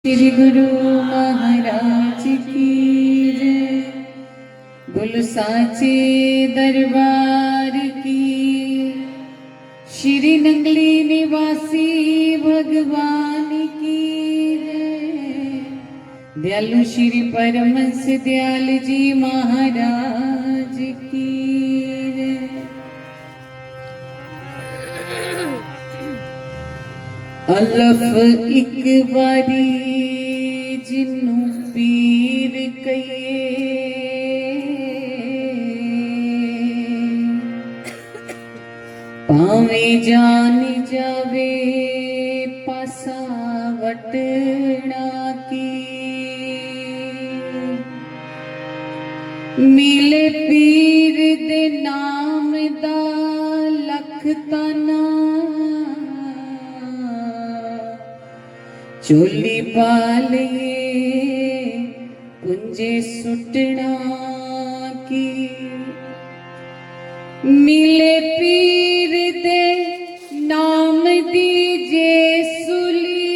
श्री गुरु महाराज की जय। बोलो साचे दरबार की। श्री नंगली निवासी भगवान की जय। दयालु श्री परमहंस दयाल जी महाराज की जय। अलफ एक बारी जिन्नू पीर कहिए, पावे जान जावे पासा वटना की। मिले पीर दे नाम दा लख ताना, चोली पालिए कुंजे सुटना की। मिले पीर दे नाम दीजे सुली,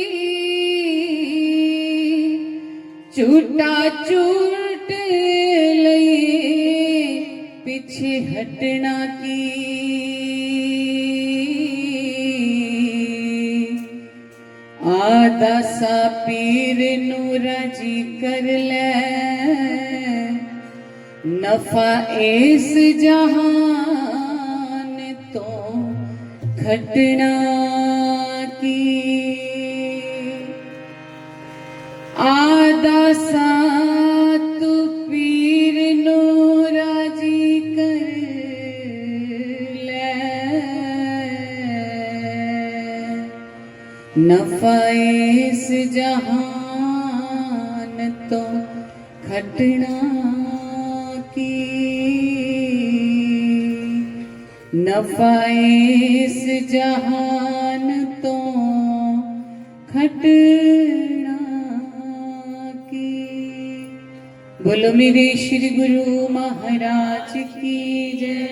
झूठा चूट लिए पीछे हटना की। आदा सा पीर नूरा जी कर ले, नफा इस जहान तो खटना की। आदा सा तू पीर नूरा जी कर ले, नफा इस जहान तो खटना की। नफा इस जहान तो खटना की। बोलो मेरे श्री गुरु महाराज की जय।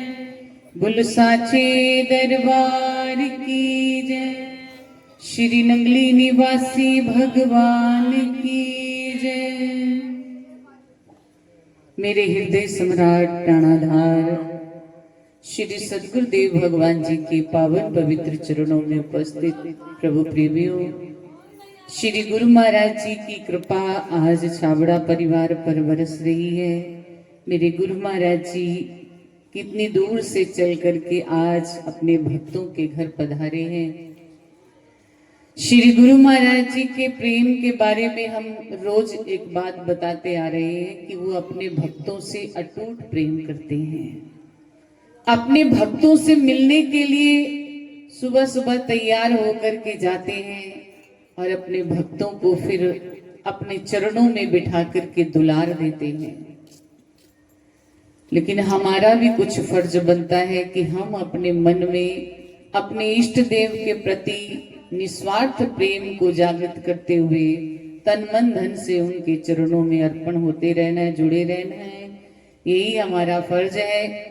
बोलो साचे दरबार की जय। श्री नंगली निवासी भगवान की जय। मेरे हृदय सम्राट प्राणाधार श्री सद्गुरुदेव भगवान जी के पावन पवित्र चरणों में उपस्थित प्रभु प्रेमियों, श्री गुरु महाराज जी की कृपा आज छाबड़ा परिवार पर बरस रही है। मेरे गुरु महाराज जी कितनी दूर से चल करके आज अपने भक्तों के घर पधारे हैं। श्री गुरु महाराज जी के प्रेम के बारे में हम रोज एक बात बताते आ रहे हैं कि वो अपने भक्तों से अटूट प्रेम करते हैं। अपने भक्तों से मिलने के लिए सुबह सुबह तैयार होकर के जाते हैं और अपने भक्तों को फिर अपने चरणों में बिठा करके दुलार देते हैं। लेकिन हमारा भी कुछ फर्ज बनता है कि हम अपने मन में अपने इष्ट देव के प्रति निस्वार्थ प्रेम को जागृत करते हुए तन मन धन से उनके चरणों में अर्पण होते रहना है, जुड़े रहना है। यही हमारा फर्ज है।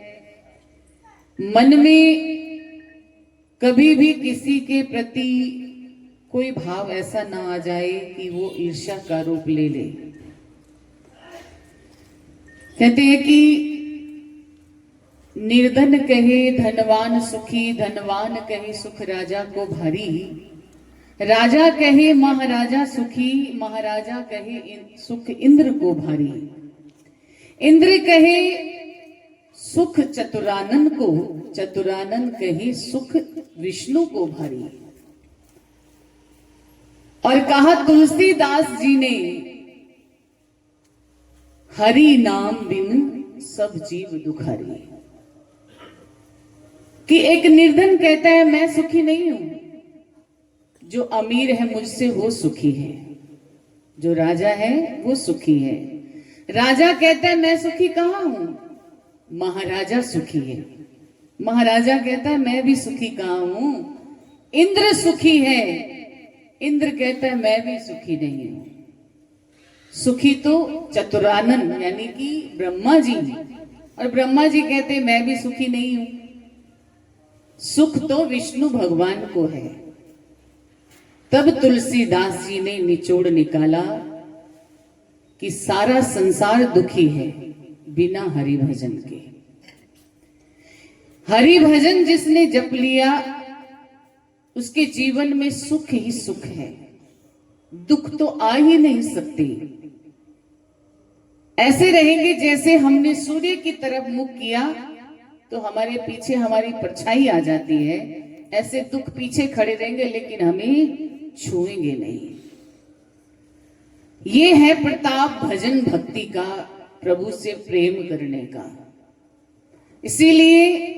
मन में कभी भी किसी के प्रति कोई भाव ऐसा ना आ जाए कि वो ईर्ष्या का रूप ले ले। कहते हैं कि निर्धन कहे धनवान सुखी, धनवान कहे सुख राजा को भारी। राजा कहे महाराजा सुखी, महाराजा कहे सुख इंद्र को भारी। इंद्र कहे सुख चतुरानन को, चतुरानन कहे सुख विष्णु को भारी। और कहा तुलसीदास जी ने, हरि नाम बिन सब जीव दुखारी। कि एक निर्धन कहता है मैं सुखी नहीं हूं, जो अमीर है मुझसे वो सुखी है, जो राजा है वो सुखी है। राजा कहता है मैं सुखी कहां हूं, महाराजा सुखी है। महाराजा कहता है मैं भी सुखी कहां हूं, इंद्र सुखी है। इंद्र कहता है मैं भी सुखी नहीं हूं। सुखी तो चतुरानन यानी कि ब्रह्मा जी, और ब्रह्मा जी कहते हैं मैं भी सुखी नहीं हूं। सुख तो विष्णु भगवान को है। तब तुलसीदास जी ने निचोड़ निकाला कि सारा संसार दुखी है बिना हरि भजन के। हरि भजन जिसने जप लिया उसके जीवन में सुख ही सुख है, दुख तो आ ही नहीं सकती। ऐसे रहेंगे जैसे हमने सूर्य की तरफ मुख किया तो हमारे पीछे हमारी परछाई आ जाती है, ऐसे दुख पीछे खड़े रहेंगे लेकिन हमें छुएंगे नहीं। ये है प्रताप भजन भक्ति का, प्रभु से प्रेम करने का। इसीलिए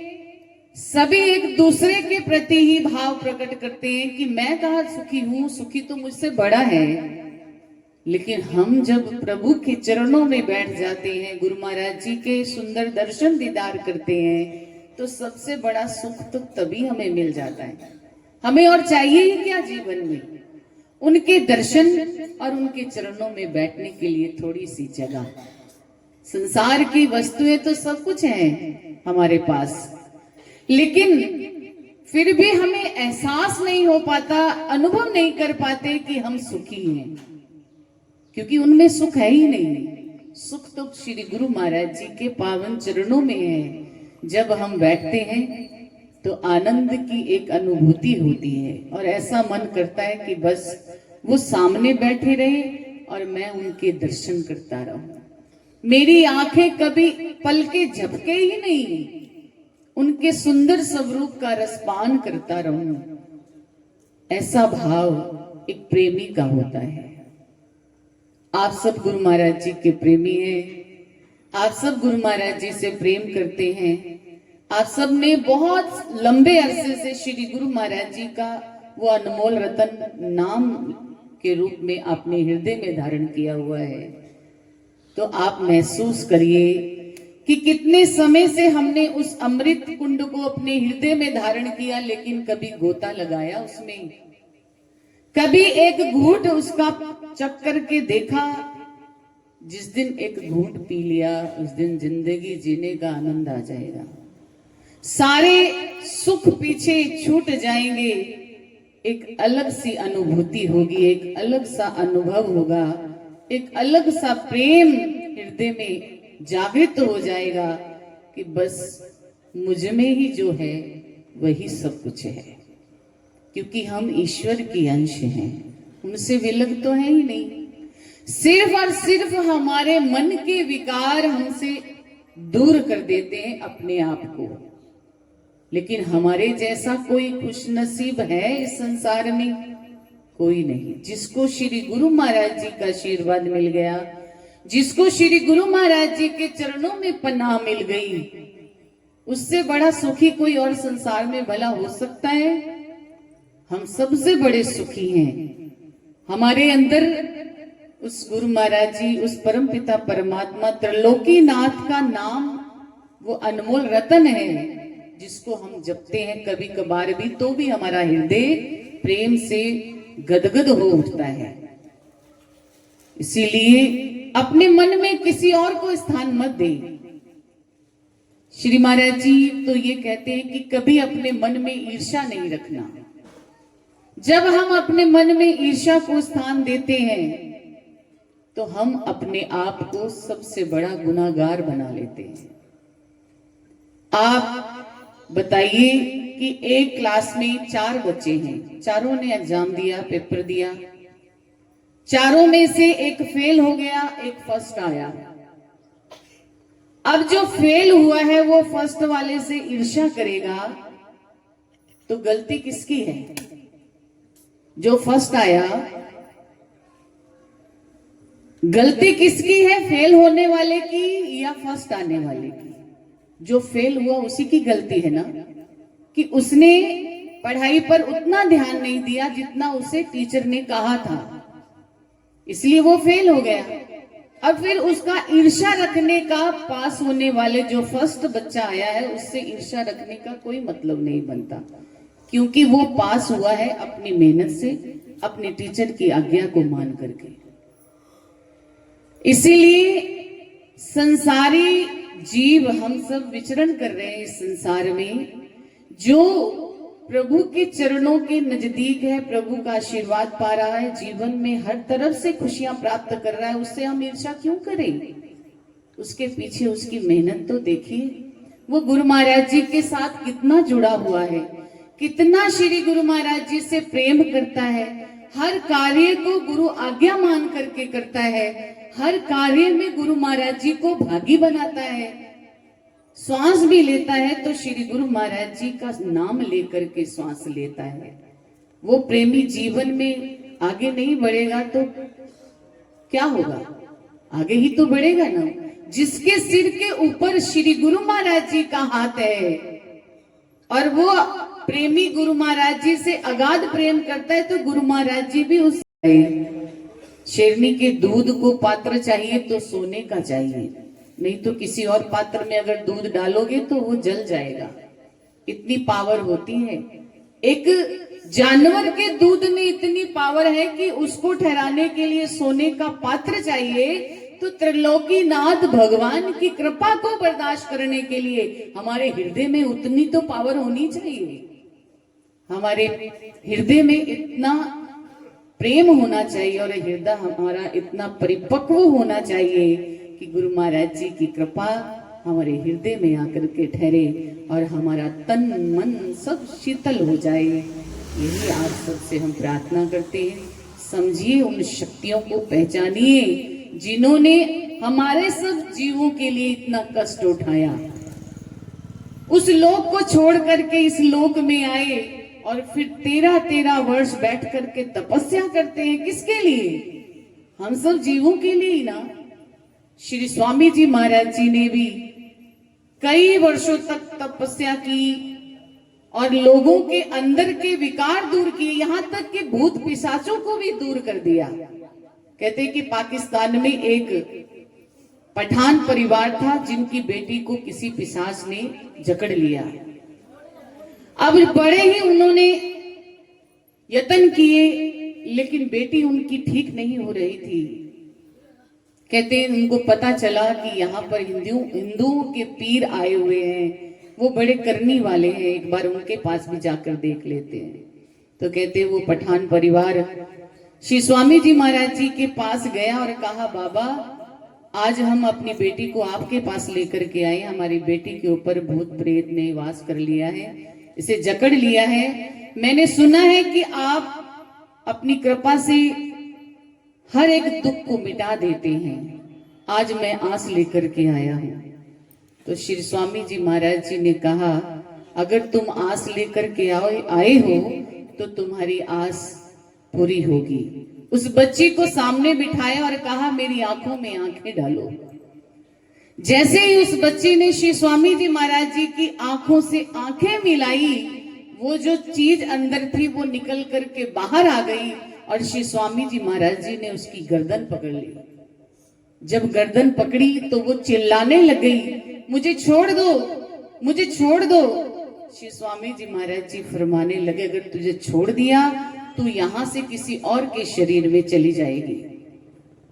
सभी एक दूसरे के प्रति ही भाव प्रकट करते हैं कि मैं कहाँ सुखी हूं, सुखी तो मुझसे बड़ा है। लेकिन हम जब प्रभु के चरणों में बैठ जाते हैं, गुरु महाराज जी के सुंदर दर्शन दीदार करते हैं, तो सबसे बड़ा सुख तो तभी हमें मिल जाता है। हमें और चाहिए ही क्या जीवन में? उनके दर्शन और उनके चरणों में बैठने के लिए थोड़ी सी जगह। संसार की वस्तुएं तो सब कुछ है हमारे पास, लेकिन फिर भी हमें एहसास नहीं हो पाता, अनुभव नहीं कर पाते कि हम सुखी हैं, क्योंकि उनमें सुख है ही नहीं। सुख तो श्री गुरु महाराज जी के पावन चरणों में है। जब हम बैठते हैं तो आनंद की एक अनुभूति होती है और ऐसा मन करता है कि बस वो सामने बैठे रहे और मैं उनके दर्शन करता रहूं। मेरी आंखें कभी पलके झपके ही नहीं, उनके सुंदर स्वरूप का रसपान करता रहूं। ऐसा भाव एक प्रेमी का होता है। आप सब गुरु महाराज जी के प्रेमी हैं, आप सब गुरु महाराज जी से प्रेम करते हैं। आप सब ने बहुत लंबे अरसे से श्री गुरु महाराज जी का वो अनमोल रतन नाम के रूप में अपने हृदय में धारण किया हुआ है। तो आप महसूस करिए कि कितने समय से हमने उस अमृत कुंड को अपने हृदय में धारण किया, लेकिन कभी गोता लगाया उसमें, कभी एक घूंट उसका चख करके देखा। जिस दिन एक घूंट पी लिया उस दिन जिंदगी जीने का आनंद आ जाएगा, सारे सुख पीछे छूट जाएंगे। एक अलग सी अनुभूति होगी, एक अलग सा अनुभव होगा, एक अलग सा प्रेम हृदय में जागृत हो जाएगा कि बस मुझ में ही जो है वही सब कुछ है, क्योंकि हम ईश्वर की अंश हैं, उनसे विलग तो है ही नहीं। सिर्फ और सिर्फ हमारे मन के विकार हमसे दूर कर देते हैं अपने आप को। लेकिन हमारे जैसा कोई खुशनसीब है इस संसार में? कोई नहीं। जिसको श्री गुरु महाराज जी का आशीर्वाद मिल गया, जिसको श्री गुरु महाराज जी के चरणों में पनाह मिल गई, उससे बड़ा सुखी कोई और संसार में भला हो सकता है? हम सबसे बड़े सुखी हैं। हमारे अंदर उस गुरु महाराज जी, उस परम पिता परमात्मा त्रिलोकीनाथ का नाम वो अनमोल रतन है जिसको हम जपते हैं कभी कभार भी, तो भी हमारा हृदय प्रेम से गदगद हो उठता है। इसीलिए अपने मन में किसी और को स्थान मत दे। श्री महाराज जी तो ये कहते हैं कि कभी अपने मन में ईर्ष्या नहीं रखना। जब हम अपने मन में ईर्ष्या को स्थान देते हैं तो हम अपने आप को सबसे बड़ा गुनाहगार बना लेते हैं। आप बताइए कि एक क्लास में 4 बच्चे हैं, चारों ने एग्जाम दिया, पेपर दिया, चारों में से एक फेल हो गया, एक फर्स्ट आया। अब जो फेल हुआ है वो फर्स्ट वाले से ईर्ष्या करेगा तो गलती किसकी है? जो फर्स्ट आया, गलती किसकी है? फेल होने वाले की या फर्स्ट आने वाले की? जो फेल हुआ उसी की गलती है ना, कि उसने पढ़ाई पर उतना ध्यान नहीं दिया जितना उसे टीचर ने कहा था, इसलिए वो फेल हो गया। अब फिर उसका ईर्ष्या रखने का, पास होने वाले जो फर्स्ट बच्चा आया है उससे ईर्ष्या रखने का कोई मतलब नहीं बनता, क्योंकि वो पास हुआ है अपनी मेहनत से, अपने टीचर की आज्ञा को मान करके। इसीलिए संसारी जीव हम सब विचरण कर रहे हैं इस संसार में। जो प्रभु के चरणों के नजदीक है, प्रभु का आशीर्वाद पा रहा है, जीवन में हर तरफ से खुशियां प्राप्त कर रहा है, उससे हम ईर्ष्या क्यों करें? उसके पीछे उसकी मेहनत तो देखिए। वो गुरु महाराज जी के साथ कितना जुड़ा हुआ है, कितना श्री गुरु महाराज जी से प्रेम करता है, हर कार्य को गुरु आज्ञा मान करके करता है, हर कार्य में गुरु महाराज जी को भागी बनाता है। श्वास भी लेता है तो श्री गुरु महाराज जी का नाम लेकर के श्वास लेता है। वो प्रेमी जीवन में आगे नहीं बढ़ेगा तो क्या होगा? आगे ही तो बढ़ेगा ना। जिसके सिर के ऊपर श्री गुरु महाराज जी का हाथ है और वो प्रेमी गुरु महाराज जी से अगाध प्रेम करता है, तो गुरु महाराज जी भी उस शेरनी के दूध को पात्र चाहिए तो सोने का चाहिए, नहीं तो किसी और पात्र में अगर दूध डालोगे तो वो जल जाएगा। इतनी पावर होती है। एक जानवर के दूध में इतनी पावर है कि उसको ठहराने के लिए सोने का पात्र चाहिए, तो त्रिलोकीनाथ भगवान की कृपा को बर्दाश्त करने के लिए हमारे हृदय में उतनी तो पावर होनी चाहिए। हमारे हृदय में इतना प्रेम होना चाहिए और हृदय हमारा इतना परिपक्व होना चाहिए कि गुरु महाराज जी की कृपा हमारे हृदय में आकर के ठहरे और हमारा तन मन सब शीतल हो जाए। यही आप सबसे हम प्रार्थना करते हैं। समझिए, उन शक्तियों को पहचानिए जिन्होंने हमारे सब जीवों के लिए इतना कष्ट उठाया, उस लोक को छोड़ करके इस लोक में आए और फिर 13-13 वर्ष बैठ करके तपस्या करते हैं। किसके लिए? हम सब जीवों के लिए ही ना। श्री स्वामी जी महाराज जी ने भी कई वर्षों तक तपस्या की और लोगों के अंदर के विकार दूर किए, यहां तक कि भूत पिशाचों को भी दूर कर दिया। कहते कि पाकिस्तान में एक पठान परिवार था जिनकी बेटी को किसी पिशाच ने जकड़ लिया। अब बड़े ही उन्होंने यत्न किए, लेकिन बेटी उनकी ठीक नहीं हो रही थी। कहते हैं उनको पता चला कि यहाँ पर हिंदुओं के पीर आए हुए हैं, वो बड़े करनी वाले हैं, एक बार उनके पास भी जाकर देख लेते हैं। तो कहते हैं वो पठान परिवार श्री स्वामी जी महाराज जी के पास गया और कहा, बाबा आज हम अपनी बेटी को आपके पास लेकर के आए, हमारी बेटी के ऊपर भूत प्रेत ने वास कर लिया है, इसे जकड़ लिया है। मैंने सुना है कि आप अपनी कृपा से हर एक दुख को मिटा देते हैं, आज मैं आस लेकर के आया हूं। तो श्री स्वामी जी महाराज जी ने कहा, अगर तुम आस लेकर के आए हो तो तुम्हारी आस पूरी होगी। उस बच्ची को सामने बिठाया और कहा, मेरी आंखों में आंखें डालो। जैसे ही उस बच्ची ने श्री स्वामी जी महाराज जी की आंखों से आंखें मिलाई, वो जो चीज अंदर थी वो निकल करके बाहर आ गई और श्री स्वामी जी महाराज जी ने उसकी गर्दन पकड़ ली। जब गर्दन पकड़ी तो वो चिल्लाने लग गई, मुझे छोड़ दो, मुझे छोड़ दो। श्री स्वामी जी महाराज जी फरमाने लगे, अगर तुझे छोड़ दिया तू यहां से किसी और के शरीर में चली जाएगी।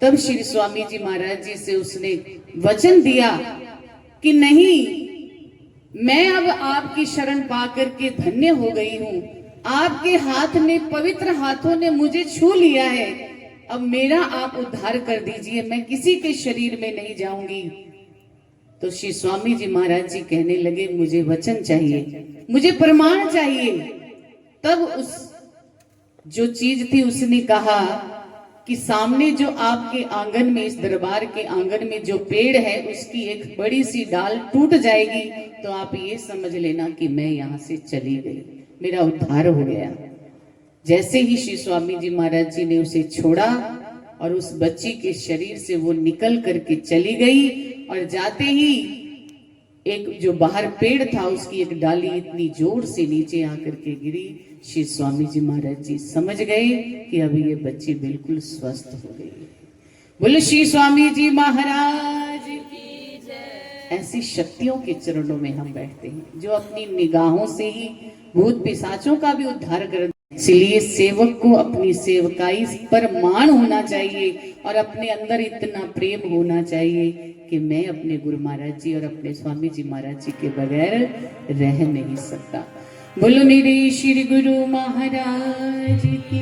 तब श्री स्वामी जी महाराज जी से उसने वचन दिया कि नहीं, मैं अब आपकी शरण पाकर के धन्य हो गई हूं, आपके हाथ ने, पवित्र हाथों ने मुझे छू लिया है, अब मेरा आप उद्धार कर दीजिए, मैं किसी के शरीर में नहीं जाऊंगी। तो श्री स्वामी जी महाराज जी कहने लगे, मुझे वचन चाहिए, मुझे प्रमाण चाहिए। तब उस जो चीज थी उसने कहा कि सामने जो आपके आंगन में, इस दरबार के आंगन में जो पेड़ है उसकी एक बड़ी सी डाल टूट जाएगी तो आप ये समझ लेना कि मैं यहाँ से चली गई, मेरा उद्धार हो गया। जैसे ही श्री स्वामी जी महाराज जी ने उसे छोड़ा और उस बच्ची के शरीर से वो निकल करके चली गई और जाते ही एक जो बाहर पेड़ था उसकी एक डाली इतनी जोर से नीचे आकर के गिरी। श्री स्वामी जी महाराज जी समझ गए कि अभी ये बच्ची बिल्कुल स्वस्थ हो गई। बोले श्री स्वामी जी महाराज की जय। ऐसी शक्तियों के चरणों में हम बैठते हैं जो अपनी निगाहों से ही भूत पिशाचों का भी उद्धार कर। इसलिए सेवक को अपनी सेवकाई पर मान होना चाहिए और अपने अंदर इतना प्रेम होना चाहिए कि मैं अपने गुरु महाराज जी और अपने स्वामी जी महाराज जी के बगैर रह नहीं सकता। बोलो मेरे श्री गुरु महाराज की,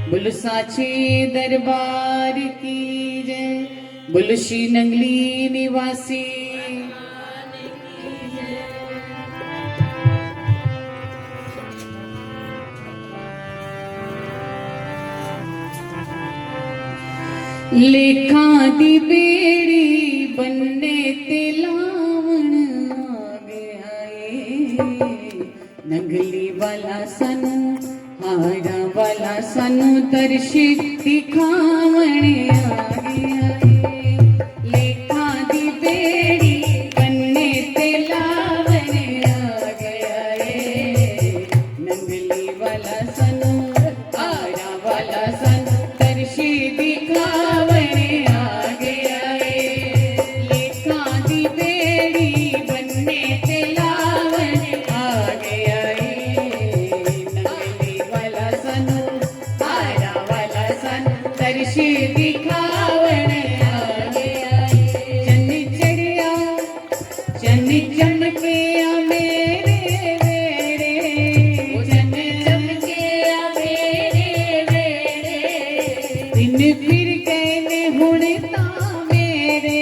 बोलो साचे दरबार की जय, बोलो श्री नंगली निवासी। लेखा दी बेड़ी बनने ते लावण आ गया ए, नंगली वाला सानू हारा वाला सानू दर्शी दिखावण आ गया ए, लेखा दी बेड़ी बनने ते लावण आ गया ए, नंगली वाला सानू हारा वाला सानू दर्शी दिखावण आ गया ए, लेखा दी बेड़ी बनने ते लावण आ गया ए, नंगली वाला सानू हारा वाला सानू दर्शी दिखावण आ गया ए, चन्नी चढ़िया चन्नी चमकिया मेरे वेड़े, चन्नी चमकिया मेरे वेड़े, दिन फिर गए ने हुण तां मेरे,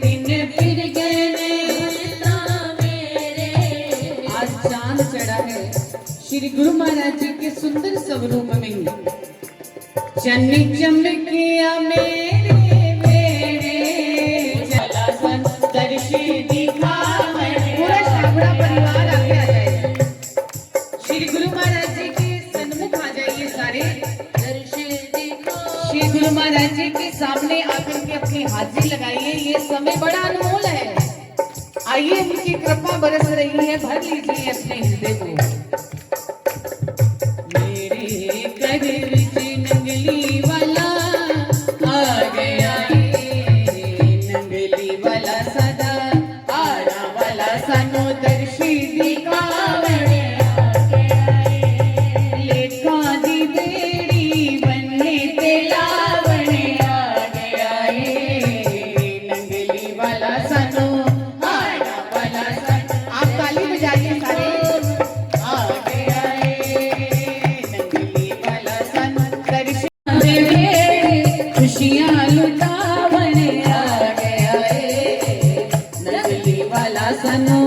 दिन फिर गए ने हुण तां मेरे। आज चांद चढ़ा है श्री गुरु महाराज जी के सुंदर स्वरूप में, चन्नी चमकिया मेरे वेड़े, चला सन दर्शी दिखावण। पूरा शाबड़ा परिवार आगे आ जाए, श्री गुरु महाराज जी के सन्मुख आ जाइए सारे, श्री गुरु महाराज जी के सामने आकर के अपनी हाजिरी लगाइए। ये समय बड़ा अनमोल है, आइए उनकी कृपा बरस रही है, भर लीजिए अपने हृदय को। मेरे कर विच नंगली वाला आ गया ए, नंगली वाला सदा हारा वाला सानू दर्शी दिखावण आ गया ए, लेखा दी बेड़ी बनने ते लावण आ गया ए, नंगली वाला सानू हारा वाला सानू। आप ताली बजाइए सारे, आ गया ए, नंगली वाला सानू दर्शी खुशियां लुटावण आ गया ए, नंगली वाला सानू।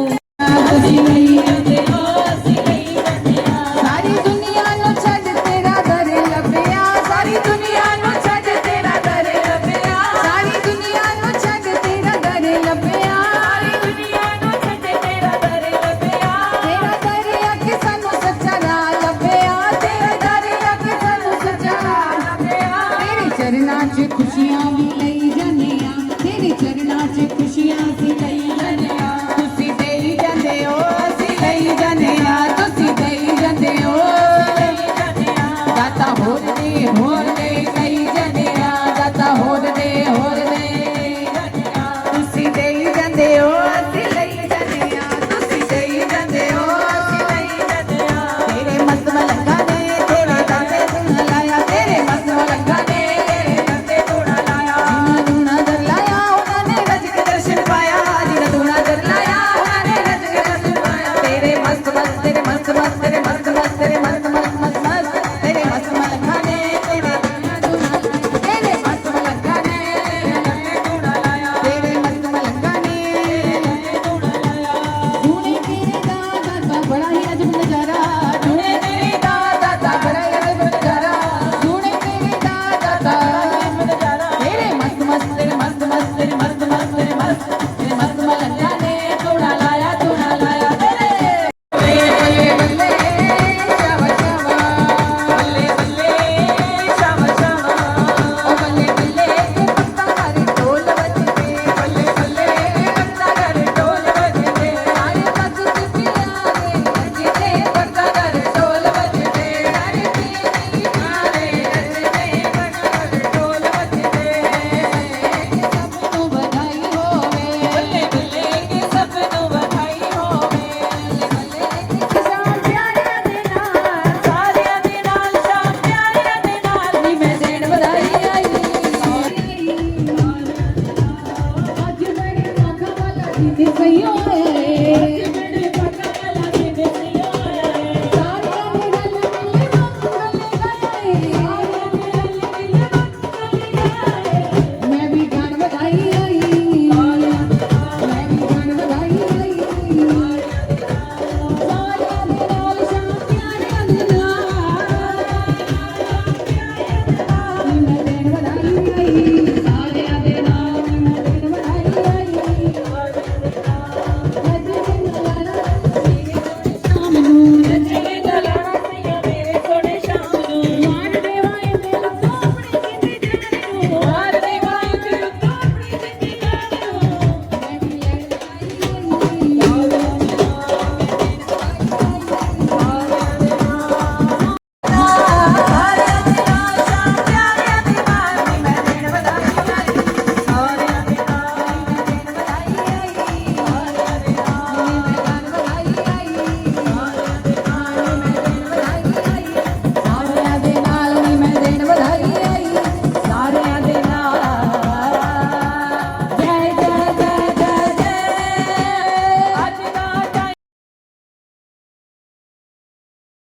सारी दुनिया नु छड्ड तेरा दर लभया, सारी दुनिया नु छड्ड तेरा दर लभया, सारी दुनिया नु छड्ड तेरा दर लभया, सारी दुनिया नु छड्ड तेरा दर लभया, तेरा दर अगे सानू सच्चा राह लभया, तेरा दर अगे सानू सच्चा राह लभया, तेरे चरनां च खुशियां भी लई जाने